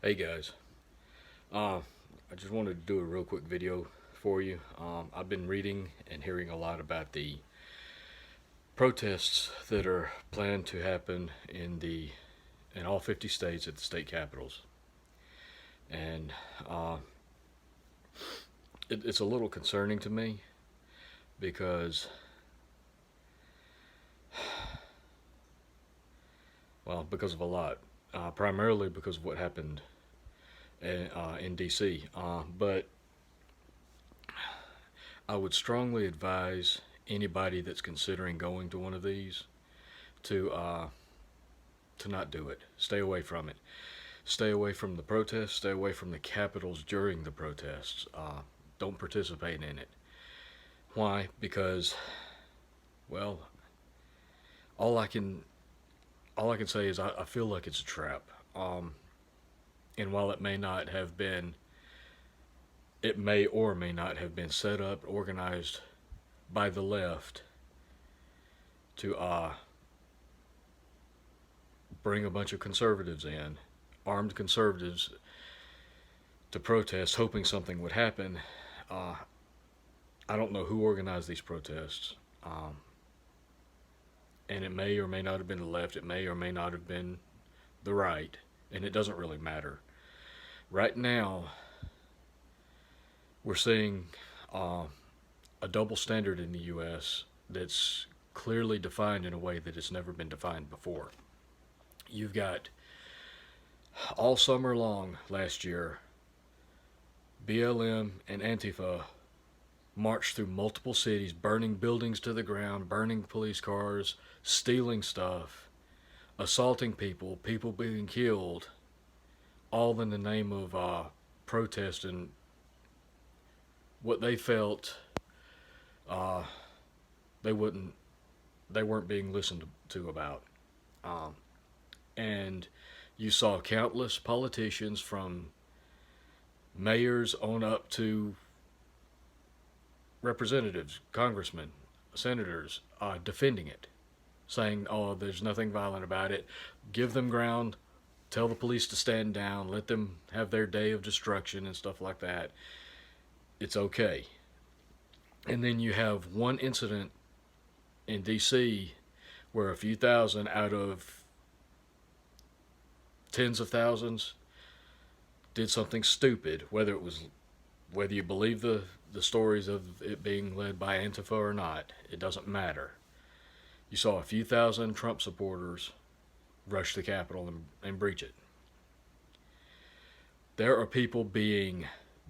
Hey guys, I just wanted to do a real quick video for you. I've been reading and hearing a lot about the protests that are planned to happen in all 50 states at the state capitals, and uh, it's a little concerning to me because, well, because of a lot, primarily because of what happened in D.C. But I would strongly advise anybody that's considering going to one of these to to not do it. Stay away from it. Stay away from the protests. Stay away from the capitals during the protests. Don't participate in it. Why? Because, well, all I can all I can say is I feel like it's a trap. And while it may or may not have been set up, organized by the left to bring a bunch of conservatives in, armed conservatives, to protest, hoping something would happen. Uh, I don't know who organized these protests, and it may or may not have been the left. It may or may not have been the right, and it doesn't really matter. Right now, we're seeing uh, a double standard in the U.S. that's clearly defined in a way that it's never been defined before. You've got all summer long last year, BLM and Antifa marched through multiple cities, burning buildings to the ground, burning police cars, stealing stuff, assaulting people, people being killed, all in the name of protest and what they felt uh, they wouldn't they weren't being listened to about. Um, and you saw countless politicians from mayors on up to representatives, congressmen, senators defending it, saying, "Oh, there's nothing violent about it. Give them ground. Tell the police to stand down. Let them have their day of destruction and stuff like that. It's okay." And then you have one incident in D.C. where a few thousand out of tens of thousands did something stupid, whether you believe the stories of it being led by Antifa or not, it doesn't matter. You saw a few thousand Trump supporters rush the Capitol and breach it. There are people being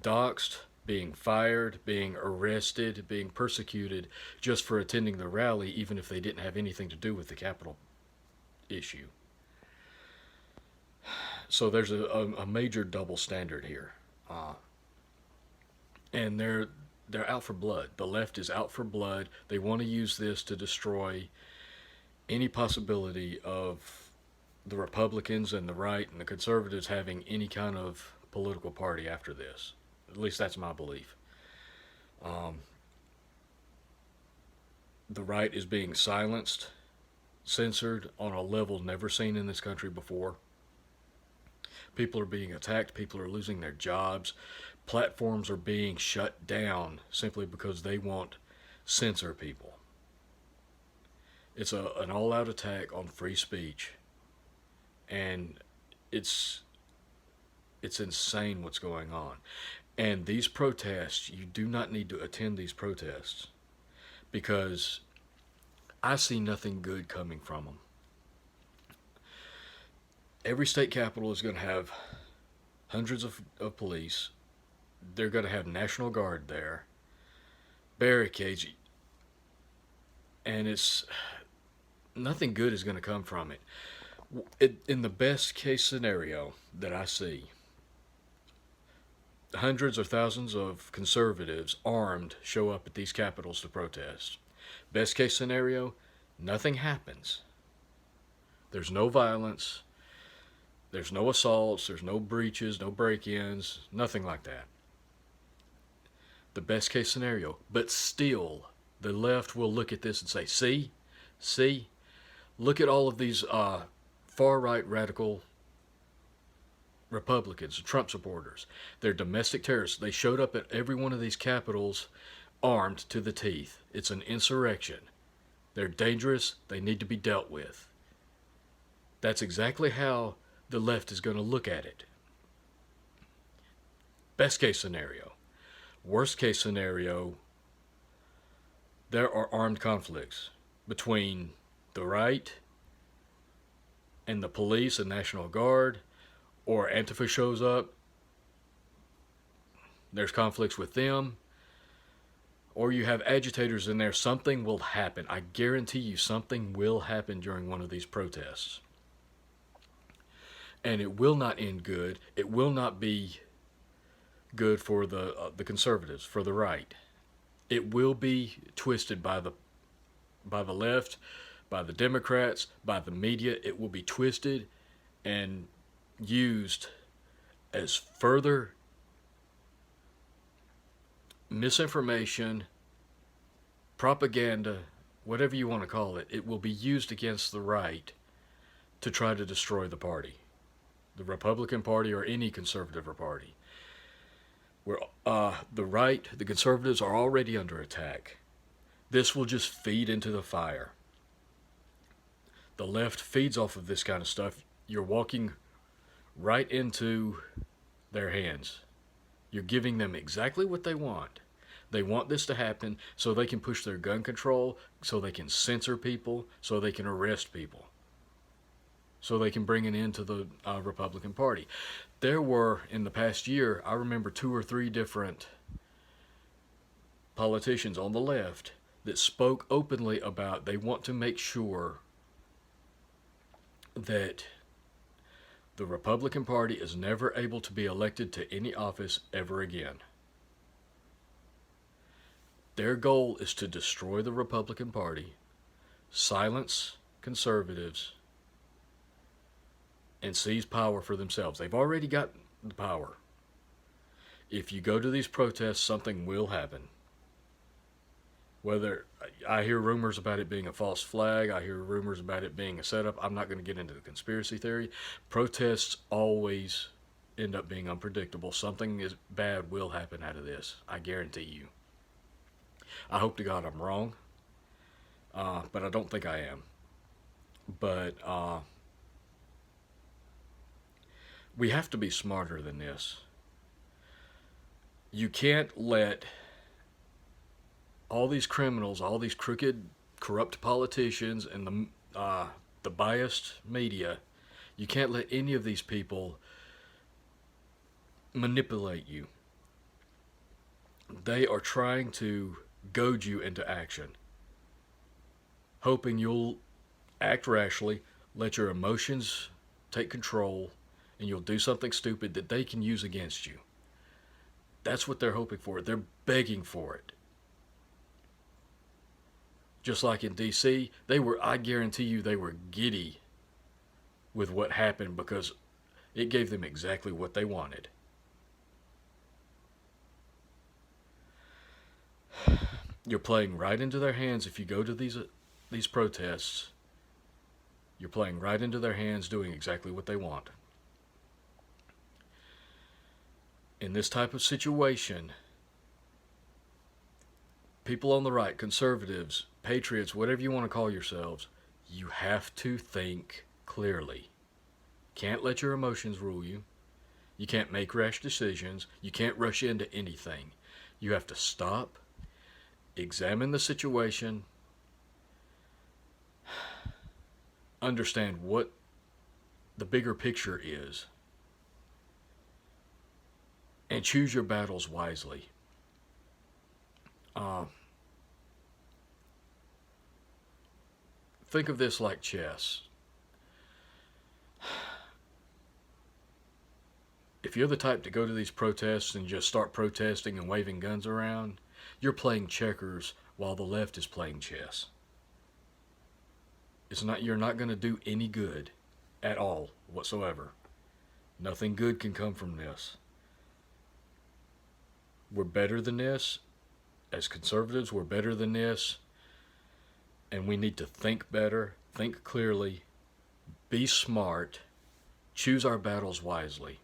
doxxed, being fired, being arrested, being persecuted just for attending the rally, even if they didn't have anything to do with the Capitol issue. So there's a major double standard here. Uh, and they're out for blood. The left is out for blood. They want to use this to destroy any possibility of the Republicans and the right and the conservatives having any kind of political party after this. At least that's my belief. Um, the right is being silenced, censored on a level never seen in this country before. People are being attacked. People are losing their jobs. Platforms are being shut down simply because they won't censor people. It's an all-out attack on free speech, and it's it's insane what's going on. And these protests, you do not need to attend these protests because I see nothing good coming from them. Every state capital is going to have hundreds of police. They're going to have National Guard there, barricades, and it's nothing good is going to come from it. In the best case scenario that I see, hundreds or thousands of conservatives armed show up at these capitals to protest. Best case scenario, nothing happens. There's no violence. There's no assaults. There's no breaches, no break-ins, nothing like that. The best case scenario. But still, the left will look at this and say, see, look at all of these far-right radical Republicans, Trump supporters. They're domestic terrorists. They showed up at every one of these capitals armed to the teeth. It's an insurrection. They're dangerous. They need to be dealt with. That's exactly how the left is going to look at it. Best case scenario. Worst case scenario, there are armed conflicts between the right and the police and National Guard, or Antifa shows up, there's conflicts with them, or you have agitators in there. Something will happen. I guarantee you something will happen during one of these protests. And it will not end good. It will not be good for the conservatives, for the right. It will be twisted by the left, by the Democrats, by the media. It will be twisted and used as further misinformation, propaganda, whatever you want to call it. It will be used against the right to try to destroy the party, the Republican Party or any conservative party. Where the right, the conservatives are already under attack. This will just feed into the fire. The left feeds off of this kind of stuff. You're walking right into their hands. You're giving them exactly what they want. They want this to happen so they can push their gun control, so they can censor people, so they can arrest people, so they can bring an end to the Republican Party. There were, in the past year, I remember 2 or 3 different politicians on the left that spoke openly about they want to make sure that the Republican Party is never able to be elected to any office ever again. Their goal is to destroy the Republican Party, silence conservatives, and seize power for themselves. They've already got the power. If you go to these protests, something will happen. Whether I hear rumors about it being a false flag, I hear rumors about it being a setup. I'm not going to get into the conspiracy theory. Protests always end up being unpredictable. Something bad will happen out of this. I guarantee you. I hope to God I'm wrong, but I don't think I am. But we have to be smarter than this. You can't let all these criminals, all these crooked, corrupt politicians, and the biased media, you can't let any of these people manipulate you. They are trying to goad you into action, hoping you'll act rashly, let your emotions take control, and you'll do something stupid that they can use against you. That's what they're hoping for. They're begging for it. Just like in D.C., I guarantee you they were giddy with what happened because it gave them exactly what they wanted. You're playing right into their hands if you go to these protests. You're playing right into their hands doing exactly what they want. In this type of situation, people on the right, conservatives, patriots, whatever you want to call yourselves, you have to think clearly. Can't let your emotions rule you. You can't make rash decisions. You can't rush into anything. You have to stop, examine the situation, understand what the bigger picture is, and choose your battles wisely. Think of this like chess. If you're the type to go to these protests and just start protesting and waving guns around, you're playing checkers while the left is playing chess. You're not going to do any good at all whatsoever. Nothing good can come from this. We're better than this. As conservatives, we're better than this. And we need to think better, think clearly, be smart, choose our battles wisely.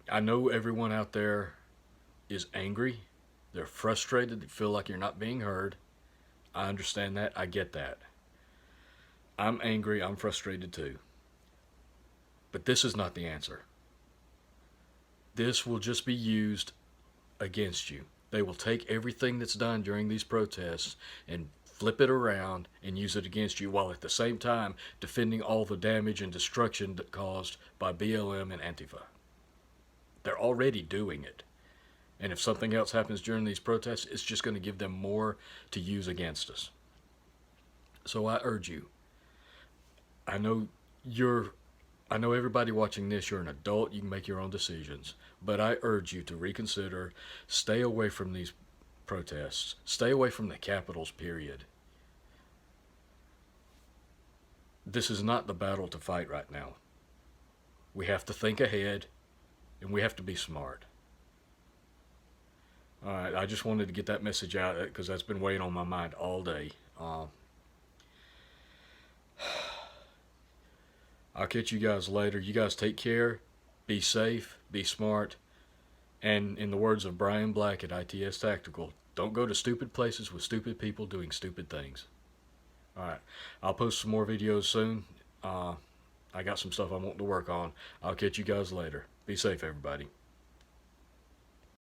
I know everyone out there is angry. They're frustrated. They feel like you're not being heard. I understand that. I get that. I'm angry. I'm frustrated too. But this is not the answer. This will just be used against you. They will take everything that's done during these protests and flip it around and use it against you, while at the same time defending all the damage and destruction caused by BLM and Antifa. They're already doing it. And if something else happens during these protests, it's just going to give them more to use against us. So I urge you, I know you're I know everybody watching this, you're an adult, you can make your own decisions, but I urge you to reconsider, stay away from these protests, stay away from the capitals, period. This is not the battle to fight right now. We have to think ahead, and we have to be smart. All right, I just wanted to get that message out because that's been weighing on my mind all day. I'll catch you guys later. You guys take care, be safe, be smart, and in the words of Brian Black at ITS Tactical, don't go to stupid places with stupid people doing stupid things. All right, I'll post some more videos soon. I got some stuff I want to work on. I'll catch you guys later. Be safe, everybody.